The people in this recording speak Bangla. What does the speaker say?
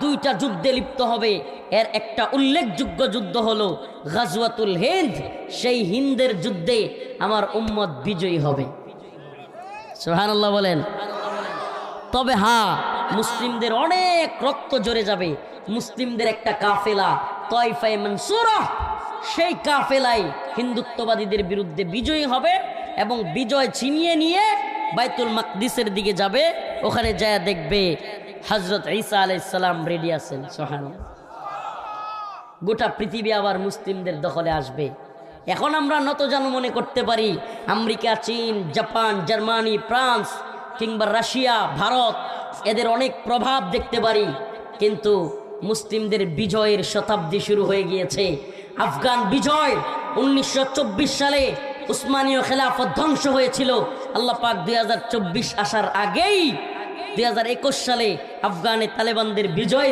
দুইটা যুদ্ধে লিপ্ত হবে। এর একটা উল্লেখযোগ্য যুদ্ধ হলো গাজওয়াতুল হিন্দ। সেই হিন্দের যুদ্ধে আমার উম্মত বিজয়ী হবে। সুবহানাল্লাহ বলেন। তবে হ্যাঁ, মুসলিমদের অনেক রক্ত ঝরে যাবে। মুসলিমদের একটা কাফেলা তয়ফায়ে মানসুরা, সেই কাফেলায় হিন্দুত্ববাদীদের বিরুদ্ধে বিজয়ী হবে এবং বিজয় ছিনিয়ে নিয়ে বাইতুল মাকদিসের দিকে যাবে। ওখানে যায় দেখবে হযরত ঈসা আলাইহিস সালাম রেডি আছেন। সুবহানাল্লাহ। গোটা পৃথিবী আবার মুসলিমদের দখলে আসবে। এখন আমরা নতজানু মনে করতে পারি আমেরিকা, চীন, জাপান, জার্মানি, ফ্রান্স কিংবা রাশিয়া, ভারত, এদের অনেক প্রভাব দেখতে পারি, কিন্তু মুসলিমদের বিজয়ের শতাব্দী শুরু হয়ে গিয়েছে। আফগান বিজয় 1924 সালে উসমানীয় খেলাফত ধ্বংস হয়েছিল। আল্লাহ পাক 2024 আসার আগেই 2021 সালে আফগানে তালেবানদের বিজয়